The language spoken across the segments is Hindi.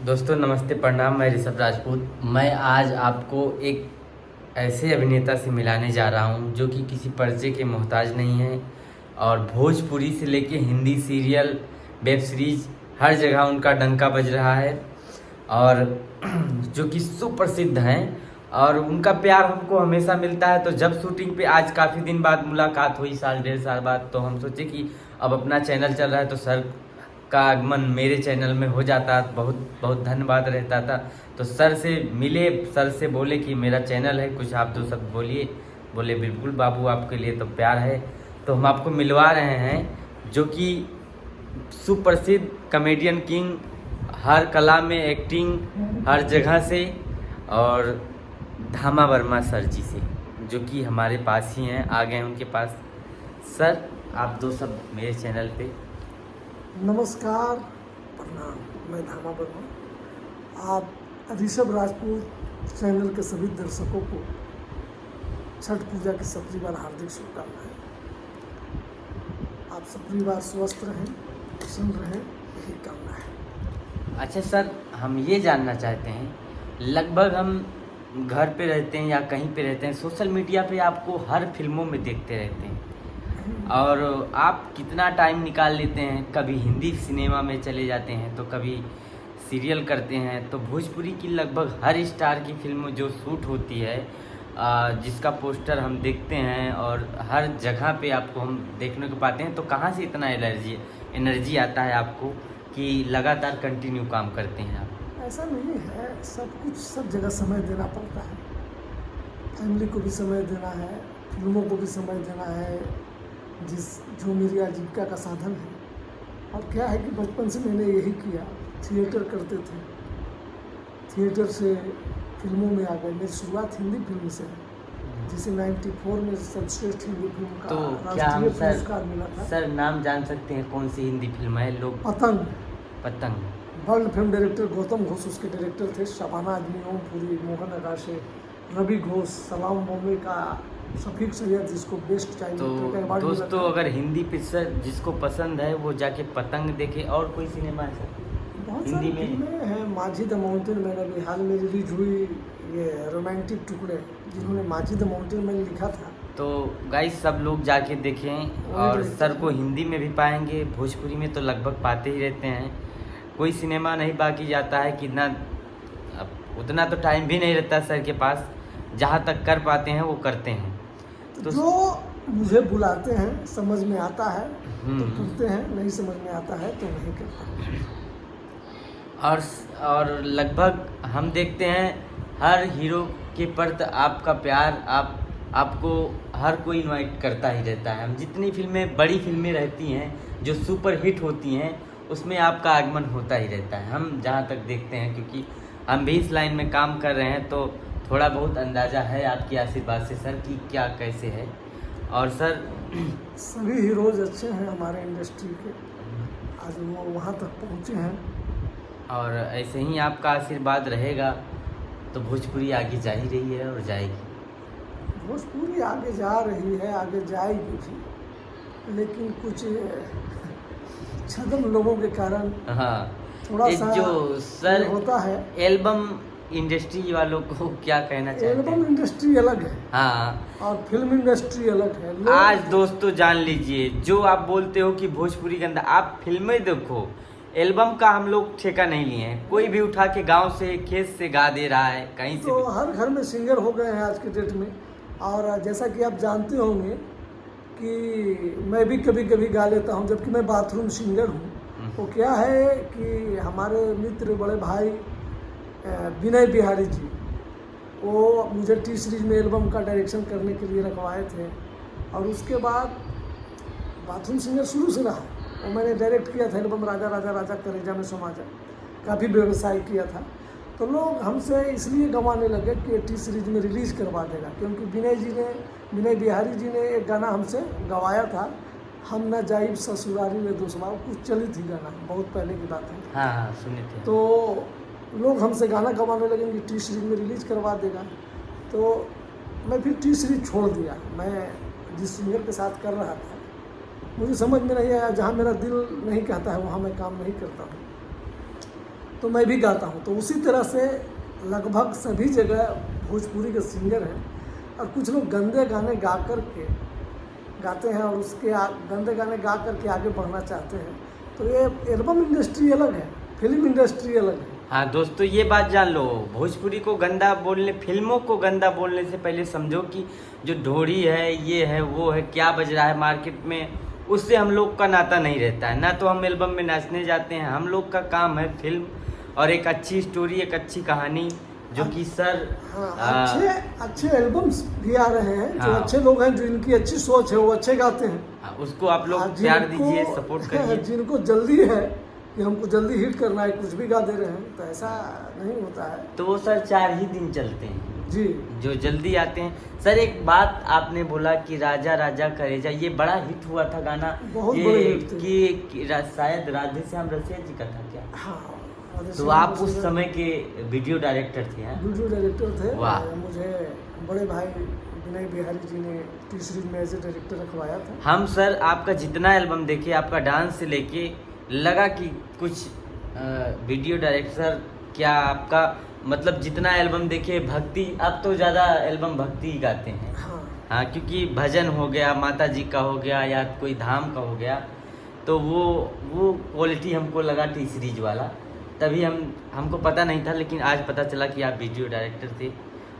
दोस्तों नमस्ते प्रणाम। मैं ऋषभ राजपूत। मैं आज आपको एक ऐसे अभिनेता से मिलाने जा रहा हूं जो कि किसी परिचय के मोहताज नहीं है और भोजपुरी से लेके हिंदी सीरियल, वेब सीरीज हर जगह उनका डंका बज रहा है और जो कि सुप्रसिद्ध हैं और उनका प्यार हमको हमेशा मिलता है। तो जब शूटिंग पे आज काफ़ी दिन बाद मुलाकात हुई, साल डेढ़ साल बाद, तो हम सोचे कि अब अपना चैनल चल रहा है तो सर का आगमन मेरे चैनल में हो जाता, बहुत बहुत धन्यवाद रहता था। तो सर से मिले, सर से बोले कि मेरा चैनल है, कुछ आप दो शब्द बोलिए। बोले बिल्कुल बाबू, आपके लिए तो प्यार है। तो हम आपको मिलवा रहे हैं जो कि सुप्रसिद्ध कॉमेडियन किंग, हर कला में एक्टिंग हर जगह से, और धामा वर्मा सर जी से, जो कि हमारे पास ही हैं, आ गए हैं उनके पास। सर आप दो शब्द मेरे चैनल पे। नमस्कार, प्रणाम। मैं धामा वर्मा। आप ऋषभ राजपूत चैनल के सभी दर्शकों को छठ पूजा की सपरिवार हार्दिक शुभकामनाएं। आप सपरिवार स्वस्थ रहें, प्रसन्न रहें, यही कामना है। अच्छा सर, हम ये जानना चाहते हैं, लगभग हम घर पे रहते हैं या कहीं पे रहते हैं, सोशल मीडिया पे आपको हर फिल्मों में देखते रहते हैं और आप कितना टाइम निकाल लेते हैं। कभी हिंदी सिनेमा में चले जाते हैं तो कभी सीरियल करते हैं। तो भोजपुरी की लगभग हर स्टार की फिल्म जो शूट होती है, जिसका पोस्टर हम देखते हैं और हर जगह पे आपको हम देखने को पाते हैं, तो कहाँ से इतना एनर्जी आता है आपको कि लगातार कंटिन्यू काम करते हैं आप? ऐसा नहीं है, सब कुछ सब जगह समय देना पड़ता है। फैमिली को भी समय देना है, फिल्मों को भी समय देना है, जो मेरी आजीविका का साधन है। और क्या है कि बचपन से मैंने यही किया, थिएटर करते थे, थिएटर से फिल्मों में आ गए। मेरी शुरुआत हिंदी फिल्म से है, जिसे 94 में सर्वश्रेष्ठ हिंदी फिल्म का तो क्या हम राष्ट्रीय पुरस्कार मिला था। सर नाम जान सकते हैं कौन सी हिंदी फिल्म है? लोग पतंग। पतंग। World film director Gautam Ghosh उसके डायरेक्टर थे। शबाना आजमी, ओमपुरी, मोहन अगाशे, रवि घोष, सलाम बॉम्बे का शफीक सैयद, जिसको बेस्ट चाइल्ड तो एक्टर का अवार्ड मिला दोस्तों, था। अगर हिंदी पिक्चर जिसको पसंद है वो जाके पतंग देखे। और कोई सिनेमा है सर बहुत हिंदी सारी में? फिल्में हैं। माझी द माउंटेन मैंने अभी हाल में रिलीज हुई, ये रोमांटिक टुकड़े, जिन्होंने माझी द माउंटेन मैंने लिखा था। तो गाइस सब लोग जाके देखें और सर को हिंदी में भी पाएंगे, भोजपुरी में तो लगभग पाते ही रहते हैं। कोई सिनेमा नहीं बाकी जाता है कि ना, अब उतना तो टाइम भी नहीं रहता सर के पास, जहाँ तक कर पाते हैं वो करते हैं। तो जो मुझे बुलाते हैं, समझ में आता है तो करते हैं, नहीं समझ में आता है तो नहीं करते। और लगभग हम देखते हैं हर हीरो के प्रति आपका प्यार, आपको हर कोई इनवाइट करता ही रहता है। हम जितनी फिल्में, बड़ी फिल्में रहती हैं जो सुपर हिट होती हैं, उसमें आपका आगमन होता ही रहता है, हम जहाँ तक देखते हैं, क्योंकि हम भी इस लाइन में काम कर रहे हैं। तो थोड़ा बहुत अंदाज़ा है आपके आशीर्वाद से सर कि क्या कैसे है। और सर सभी हीरोज अच्छे हैं हमारे इंडस्ट्री के, आज वो वहाँ तक पहुँचे हैं। और ऐसे ही आपका आशीर्वाद रहेगा तो भोजपुरी आगे जा ही रही है और जाएगी। भोजपुरी आगे जा रही है, आगे जाएगी भी, लेकिन कुछ छदम लोगों के कारण हाँ, थोड़ा एक सा जो सर होता है। एल्बम इंडस्ट्री वालों को क्या कहना चाहते एल्बम हैं? इंडस्ट्री अलग है हाँ, और फिल्म इंडस्ट्री अलग है। आज दोस्तों जान लीजिए, जो आप बोलते हो कि भोजपुरी गंदा, आप फिल्में देखो, एल्बम का हम लोग ठेका नहीं लिए हैं। कोई भी उठा के गांव से, खेत से गा दे रहा है, कहीं से तो भी। हर घर में सिंगर हो गए हैं आज के डेट में। और जैसा कि आप जानते होंगे कि मैं भी कभी कभी गा लेता हूँ, जबकि मैं बाथरूम सिंगर हूँ। तो क्या है कि हमारे मित्र, बड़े भाई विनय बिहारी जी, वो मुझे टी सीरीज में एल्बम का डायरेक्शन करने के लिए रखवाए थे। और उसके बाद बाथरूम सिंगर शुरू से रहा, और मैंने डायरेक्ट किया था एल्बम राजा राजा राजा करेजा में समाजा, काफ़ी व्यवसाय किया था। तो लोग हमसे इसलिए गंवाने लगे कि टी सीरीज में रिलीज़ करवा देगा, क्योंकि विनय बिहारी जी ने एक गाना हमसे गवाया था, हम न जाइब ससुरारी में दोस्तवा, कुछ चली थी गाना, बहुत पहले की बात है। हाँ, सुने थे। तो लोग हमसे गाना गवाने लगे कि टी सीरीज में रिलीज़ करवा देगा। तो मैं फिर टी सीरीज छोड़ दिया। मैं जिस सिंगर के साथ कर रहा था, मुझे समझ में नहीं आया, जहाँ मेरा दिल नहीं कहता है वहाँ मैं काम नहीं करता हूँ। तो मैं भी गाता हूँ। तो उसी तरह से लगभग सभी जगह भोजपुरी के सिंगर हैं, और कुछ लोग गंदे गाने गा कर के गाते हैं और गंदे गाने गा कर के आगे बढ़ना चाहते हैं। तो ये एल्बम इंडस्ट्री अलग है, फिल्म इंडस्ट्री अलग है। हाँ दोस्तों, ये बात जान लो, भोजपुरी को गंदा बोलने, फिल्मों को गंदा बोलने से पहले समझो कि जो ढोरी है, ये है, वो है, क्या बज रहा है मार्केट में, उससे हम लोग का नाता नहीं रहता है। ना तो हम एल्बम में नाचने जाते हैं, हम लोग का काम है फिल्म और एक अच्छी स्टोरी, एक अच्छी कहानी, जो कि सर अच्छे एल्बम्स भी आ रहे हैं। जो हाँ। अच्छे लोग हैं, जो इनकी अच्छी सोच है, वो अच्छे गाते हैं। उसको आप लोग प्यार दीजिए, सपोर्ट करिए। जिनको जल्दी है कि हमको जल्दी हिट करना है, कुछ भी गा दे रहे हैं, तो ऐसा नहीं होता है। तो वो सर 4 ही दिन चलते हैं जी, जो जल्दी आते हैं। सर एक बात आपने बोला कि राजा राजा करेजा, ये बड़ा हिट हुआ था गाना, बहुत ये बड़े हिट थे। कि शायद राधे श्याम रसिया जी का था क्या? हाँ। तो आप उस समय के वीडियो डायरेक्टर थे? हैं, वीडियो डायरेक्टर थे। वाह। मुझे बड़े भाई विनय बिहारी जी ने टी सीरीज में एज ए डायरेक्टर रखवाया था। हम सर आपका जितना एल्बम देखे, आपका डांस से लेके लगा कि कुछ वीडियो डायरेक्टर क्या, आपका मतलब जितना एल्बम देखे भक्ति, अब तो ज़्यादा एल्बम भक्ति ही गाते हैं। हाँ, हाँ, क्योंकि भजन हो गया, माता जी का हो गया, या कोई धाम का हो गया, तो वो क्वालिटी हमको लगा टी सीरीज वाला। तभी हमको पता नहीं था, लेकिन आज पता चला कि आप वीडियो डायरेक्टर थे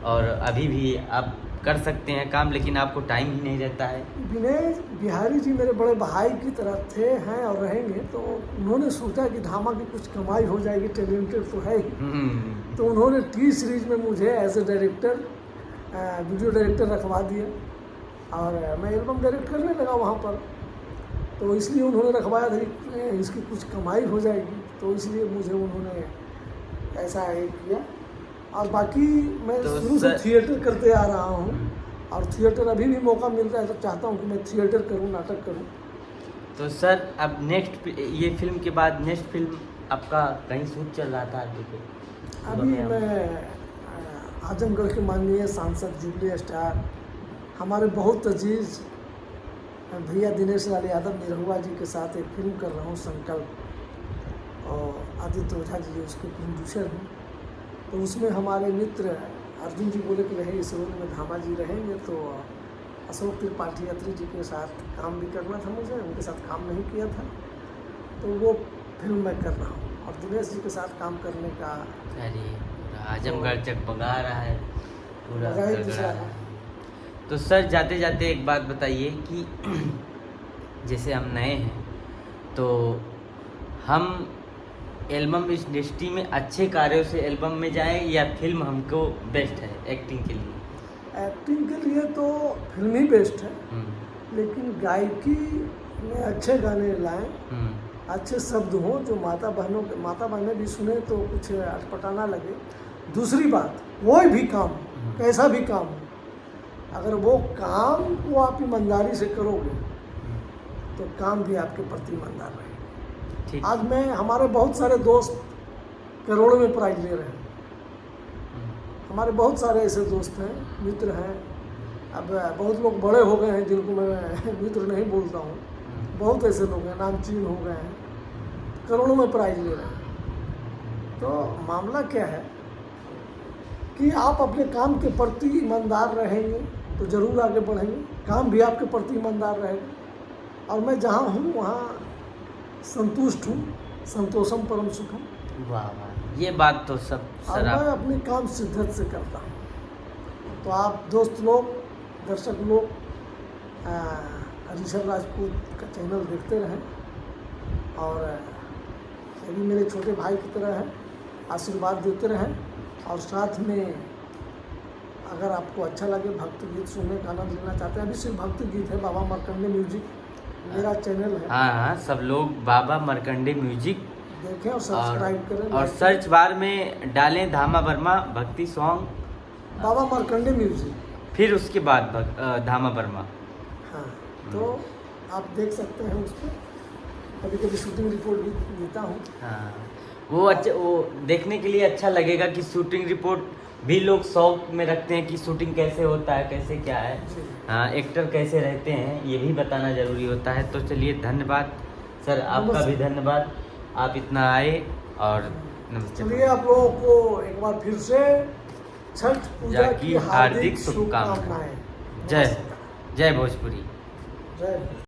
और अभी भी आप कर सकते हैं काम, लेकिन आपको टाइम ही नहीं रहता है। विनय बिहारी जी मेरे बड़े भाई की तरह थे, हैं और रहेंगे। तो उन्होंने सोचा कि धामा की कुछ कमाई हो जाएगी, टैलेंटेड तो है ही। तो उन्होंने टी सीरीज में मुझे as a director, video director रखवा दिया और मैं एल्बम डायरेक्ट करने लगा वहाँ पर। तो इसलिए उन्होंने रखवाया था कि इसकी कुछ कमाई हो जाएगी, तो इसलिए मुझे उन्होंने ऐसा एक किया। और बाकी मैं तो शुरू से थिएटर करते आ रहा हूँ, और थिएटर अभी भी मौका मिलता है तो चाहता हूँ कि मैं थिएटर करूँ, नाटक करूँ। तो सर अब नेक्स्ट, ये फिल्म के बाद नेक्स्ट फिल्म आपका कहीं शूट चल रहा था आगे पे? अभी मैं आजमगढ़ के माननीय सांसद जुबली स्टार, हमारे बहुत अजीज भैया दिनेश लाल यादव निरहुआ जी के साथ एक फिल्म कर रहा हूँ, संकल्प, और आदित्य ओझा जी उसके प्रोड्यूसर हैं। तो उसमें हमारे मित्र अर्जुन जी बोले कि रहे इस रोल में धामा जी रहेंगे, तो अशोक त्रिपाठी अत्री जी के साथ काम भी करना था मुझे, उनके साथ काम नहीं किया था, तो वो फिल्म मैं कर रहा हूँ। और दिनेश जी के साथ काम करने का अरे आजमगढ़ चकमगा रहा है, पूरा मजा ही गड़गड़ा दूसरा रहा है। है। तो सर जाते जाते एक बात बताइए कि जैसे हम नए हैं, तो हम एल्बम इंडस्ट्री में अच्छे कार्यों से एल्बम में जाएं, या फिल्म हमको बेस्ट है एक्टिंग के लिए? एक्टिंग के लिए तो फिल्म ही बेस्ट है, लेकिन गायकी में अच्छे गाने लाएं, अच्छे शब्द हों जो माता बहनें भी सुने तो कुछ अटपटा ना लगे। दूसरी बात, कोई भी काम, कैसा भी काम हो, अगर वो काम को आप ईमानदारी से करोगे तो काम भी आपके प्रति ईमानदार रहेगा। ठीक। आज मैं, हमारे बहुत सारे दोस्त करोड़ों में प्राइज ले रहे हैं, हमारे बहुत सारे ऐसे दोस्त हैं, मित्र हैं। अब बहुत लोग बड़े हो गए हैं जिनको मैं मित्र नहीं बोलता हूँ, बहुत ऐसे लोग हैं, नामचीन हो गए हैं, करोड़ों में प्राइज ले रहे हैं। तो मामला क्या है कि आप अपने काम के प्रति ईमानदार रहेंगे तो ज़रूर आगे बढ़ेंगे, काम भी आपके प्रति ईमानदार रहेगा। और मैं जहाँ हूँ वहाँ संतुष्ट हूँ, संतोषम परम सुखम। वाह वाह, ये बात तो सब और सर मैं आप अपने काम शिद्दत से करता हूँ। तो आप दोस्त लोग, दर्शक लोग ऋषभ राजपूत का चैनल देखते रहें, और ये भी मेरे छोटे भाई की तरह है, आशीर्वाद देते रहें। और साथ में अगर आपको अच्छा लगे, भक्ति गीत सुनने का आनंद लेना चाहते हैं, अभी सिर्फ भक्ति गीत है, बाबा मार्कंडे म्यूजिक मेरा चैनल है। हाँ, सब लोग बाबा मार्कंडे म्यूजिक देखें और सब्सक्राइब करें, और सर्च बार में डालें धामा वर्मा भक्ति सॉन्ग, बाबा मार्कंडे म्यूजिक, फिर उसके बाद धामा वर्मा। हाँ, तो आप देख सकते हैं उस पर। कभी कभी शूटिंग रिपोर्ट भी देता हूँ। हाँ, वो अच्छा, वो देखने के लिए अच्छा लगेगा कि शूटिंग रिपोर्ट भी लोग शौक में रखते हैं कि शूटिंग कैसे होता है, कैसे क्या है, जी। हाँ, एक्टर कैसे रहते हैं, ये भी बताना ज़रूरी होता है। तो चलिए, धन्यवाद सर, आपका भी धन्यवाद, आप इतना आए और नमस्ते। चलिए आप लोगों को एक बार फिर से छठ पूजा की हार्दिक शुभकामनाएं। जय जय भोजपुरी। जय